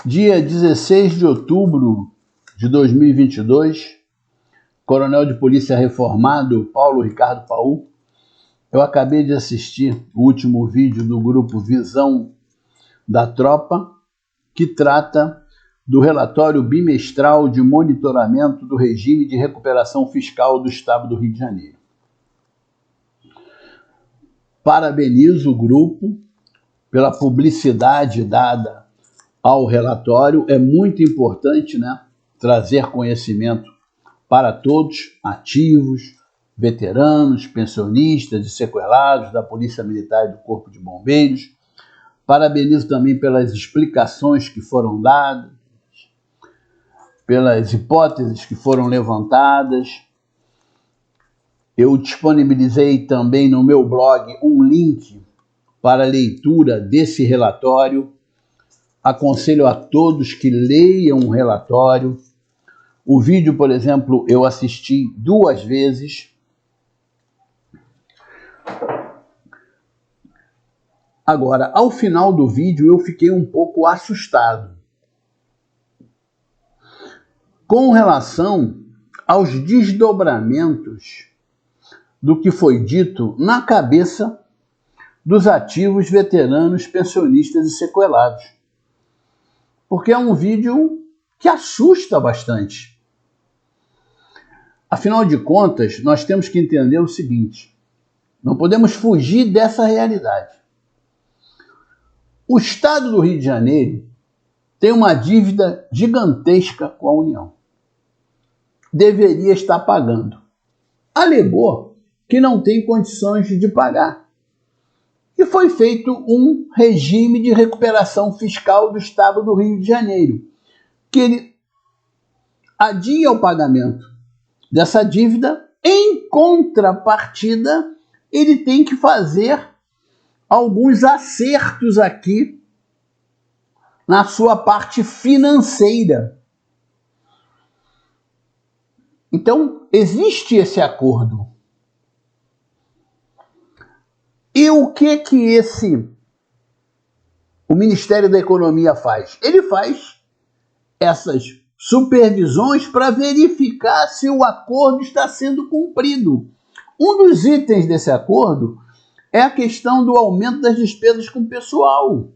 Dia 16 de outubro de 2022, Coronel de Polícia reformado Paulo Ricardo Paul. Eu acabei de assistir o último vídeo do grupo Visão da Tropa, que trata do relatório bimestral de monitoramento do regime de recuperação fiscal do Estado do Rio de Janeiro. Parabenizo o grupo pela publicidade dada ao relatório. É muito importante, trazer conhecimento para todos, ativos, veteranos, pensionistas e sequelados da Polícia Militar e do Corpo de Bombeiros. Parabenizo também pelas explicações que foram dadas, pelas hipóteses que foram levantadas. Eu disponibilizei também no meu blog um link para a leitura desse relatório. Aconselho a todos que leiam o relatório. O vídeo, por exemplo, eu assisti 2 vezes. Agora, ao final do vídeo, eu fiquei um pouco assustado com relação aos desdobramentos do que foi dito na cabeça dos ativos, veteranos, pensionistas e sequelados. Porque é um vídeo que assusta bastante. Afinal de contas, nós temos que entender o seguinte: não podemos fugir dessa realidade. O Estado do Rio de Janeiro tem uma dívida gigantesca com a União. Deveria estar pagando. Alegou que não tem condições de pagar. E foi feito um regime de recuperação fiscal do Estado do Rio de Janeiro, que ele adia o pagamento dessa dívida. Em contrapartida, ele tem que fazer alguns acertos aqui na sua parte financeira. Então, existe esse acordo. E o que o Ministério da Economia faz? Ele faz essas supervisões para verificar se o acordo está sendo cumprido. Um dos itens desse acordo é a questão do aumento das despesas com pessoal.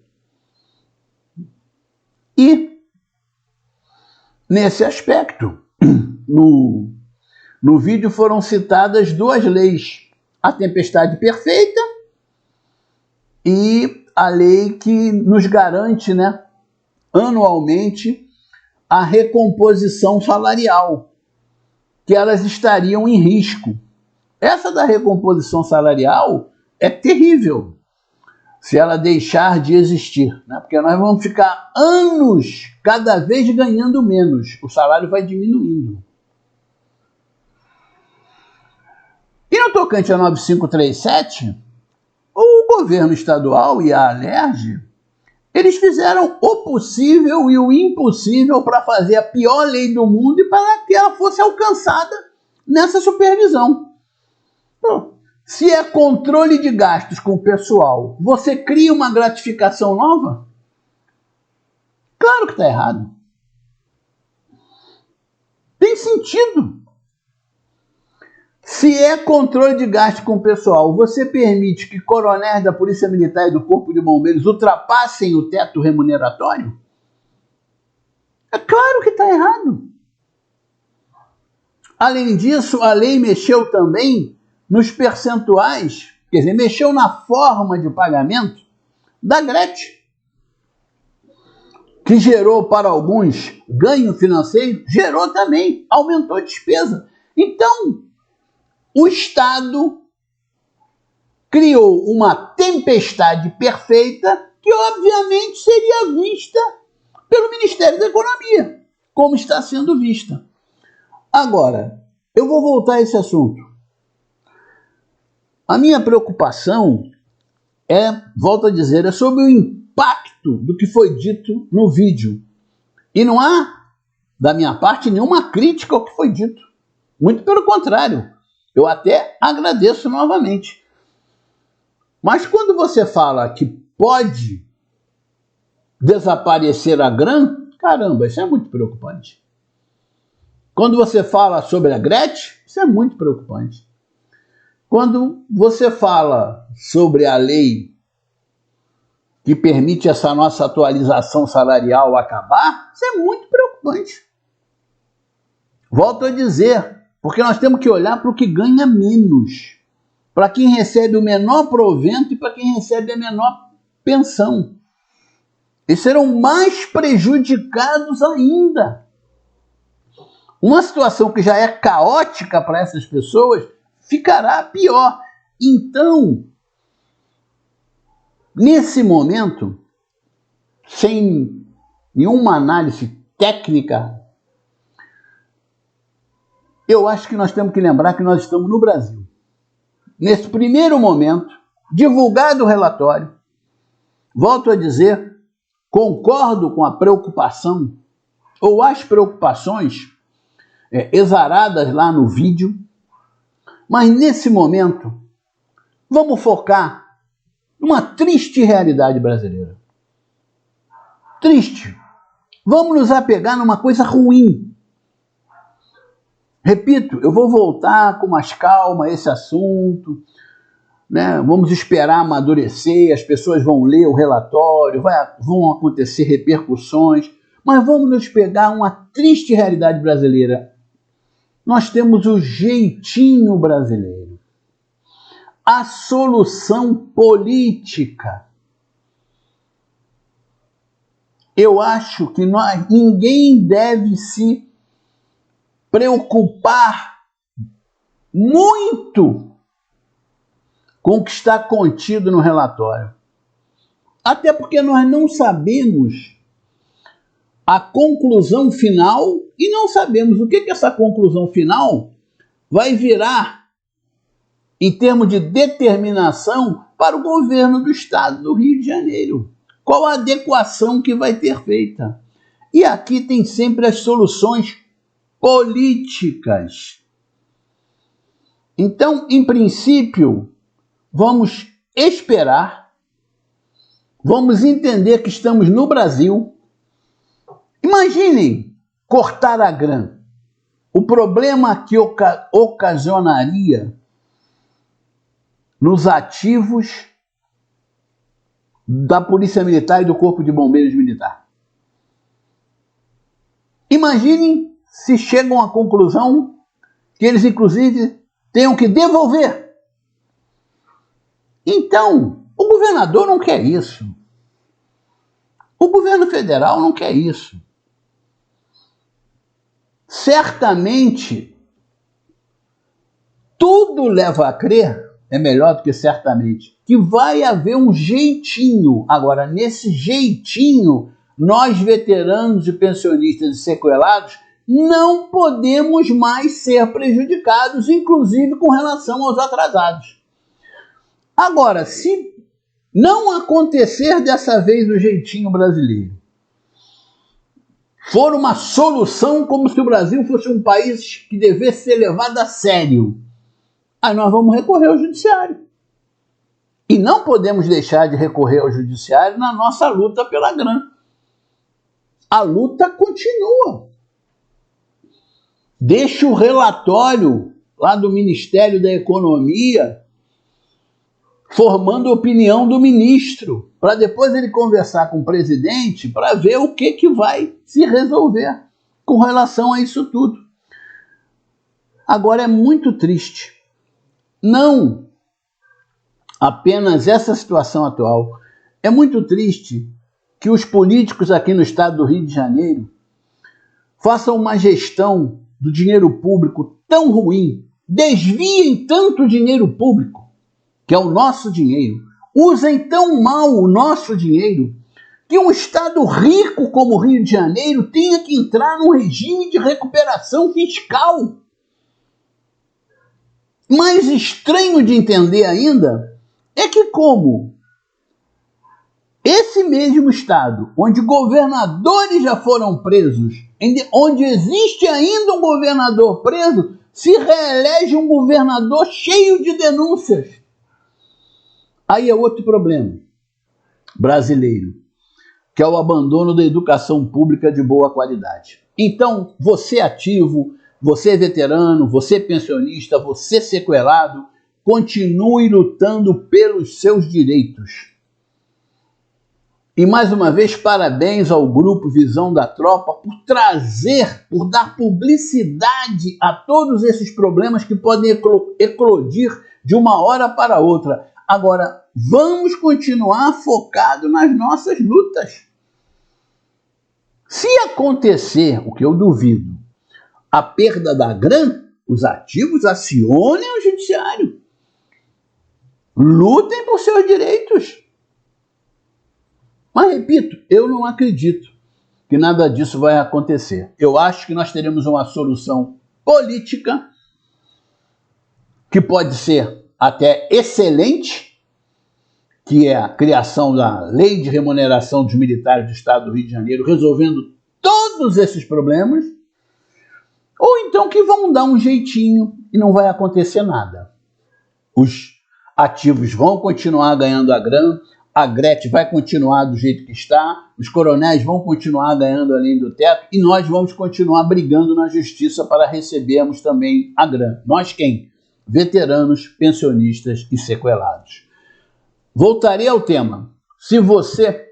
E, nesse aspecto, no vídeo foram citadas 2 leis: a tempestade perfeita e a lei que nos garante, anualmente, a recomposição salarial, que elas estariam em risco. Essa da recomposição salarial é terrível se ela deixar de existir, porque nós vamos ficar anos cada vez ganhando menos, o salário vai diminuindo. E no tocante a 9537, o governo estadual e a Alerj, eles fizeram o possível e o impossível para fazer a pior lei do mundo e para que ela fosse alcançada nessa supervisão. Bom, se é controle de gastos com o pessoal, você cria uma gratificação nova? Claro que está errado. Tem sentido. Se é controle de gasto com o pessoal, você permite que coronéis da Polícia Militar e do Corpo de Bombeiros ultrapassem o teto remuneratório? É claro que está errado. Além disso, a lei mexeu também nos percentuais, quer dizer, mexeu na forma de pagamento da Gretchen, que gerou para alguns ganho financeiro, gerou também, aumentou a despesa. Então, o Estado criou uma tempestade perfeita que, obviamente, seria vista pelo Ministério da Economia, como está sendo vista. Agora, eu vou voltar a esse assunto. A minha preocupação volto a dizer, é sobre o impacto do que foi dito no vídeo. E não há, da minha parte, nenhuma crítica ao que foi dito. Muito pelo contrário. Eu até agradeço novamente. Mas quando você fala que pode desaparecer a grã, caramba, isso é muito preocupante. Quando você fala sobre a Gretchen, isso é muito preocupante. Quando você fala sobre a lei que permite essa nossa atualização salarial acabar, isso é muito preocupante. Volto a dizer, porque nós temos que olhar para o que ganha menos, para quem recebe o menor provento e para quem recebe a menor pensão. Eles serão mais prejudicados ainda. Uma situação que já é caótica para essas pessoas ficará pior. Então, nesse momento, sem nenhuma análise técnica, eu acho que nós temos que lembrar que nós estamos no Brasil. Nesse primeiro momento, divulgado o relatório, volto a dizer, concordo com a preocupação, ou as preocupações exaradas lá no vídeo, mas nesse momento, vamos focar numa triste realidade brasileira. Triste. Vamos nos apegar numa coisa ruim. Repito, eu vou voltar com mais calma a esse assunto, né? Vamos esperar amadurecer, as pessoas vão ler o relatório, vão acontecer repercussões, mas vamos nos pegar uma triste realidade brasileira. Nós temos o jeitinho brasileiro, a solução política. Eu acho que ninguém deve se preocupar muito com o que está contido no relatório. Até porque nós não sabemos a conclusão final e não sabemos o que essa conclusão final vai virar em termos de determinação para o governo do estado do Rio de Janeiro. Qual a adequação que vai ter feita? E aqui tem sempre as soluções políticas. Então, em princípio, vamos esperar, vamos entender que estamos no Brasil. Imaginem cortar a grã. O problema que ocasionaria nos ativos da Polícia Militar e do Corpo de Bombeiros Militar. Imaginem se chegam à conclusão que eles, inclusive, tenham que devolver. Então, o governador não quer isso. O governo federal não quer isso. Certamente, tudo leva a crer, é melhor do que certamente, que vai haver um jeitinho. Agora, nesse jeitinho, nós, veteranos e pensionistas e sequelados, não podemos mais ser prejudicados, inclusive com relação aos atrasados. Agora, se não acontecer dessa vez o jeitinho brasileiro, for uma solução como se o Brasil fosse um país que devesse ser levado a sério, aí nós vamos recorrer ao judiciário. E não podemos deixar de recorrer ao judiciário na nossa luta pela grã. A luta continua. Deixa o relatório lá do Ministério da Economia formando a opinião do ministro, para depois ele conversar com o presidente para ver o que vai se resolver com relação a isso tudo. Agora, é muito triste. Não apenas essa situação atual. É muito triste que os políticos aqui no estado do Rio de Janeiro façam uma gestão do dinheiro público tão ruim, desviem tanto dinheiro público, que é o nosso dinheiro, usem tão mal o nosso dinheiro, que um estado rico como o Rio de Janeiro tenha que entrar num regime de recuperação fiscal. Mais estranho de entender ainda é que, como esse mesmo estado, onde governadores já foram presos, onde existe ainda um governador preso, se reelege um governador cheio de denúncias. Aí é outro problema brasileiro, que é o abandono da educação pública de boa qualidade. Então, você ativo, você veterano, você pensionista, você sequelado, continue lutando pelos seus direitos. E mais uma vez, parabéns ao Grupo Visão da Tropa por dar publicidade a todos esses problemas que podem eclodir de uma hora para outra. Agora, vamos continuar focado nas nossas lutas. Se acontecer, o que eu duvido, a perda da GRAN, os ativos acionem o judiciário. Lutem por seus direitos. Mas, repito, eu não acredito que nada disso vai acontecer. Eu acho que nós teremos uma solução política que pode ser até excelente, que é a criação da Lei de Remuneração dos Militares do Estado do Rio de Janeiro, resolvendo todos esses problemas, ou então que vão dar um jeitinho e não vai acontecer nada. Os ativos vão continuar ganhando a GRAN, a GRET vai continuar do jeito que está, os coronéis vão continuar ganhando além do teto e nós vamos continuar brigando na justiça para recebermos também a GRAN. Nós quem? Veteranos, pensionistas e sequelados. Voltarei ao tema. Se você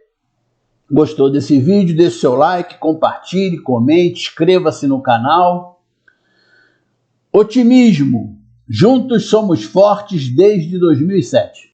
gostou desse vídeo, deixe seu like, compartilhe, comente, inscreva-se no canal. Otimismo. Juntos somos fortes desde 2007.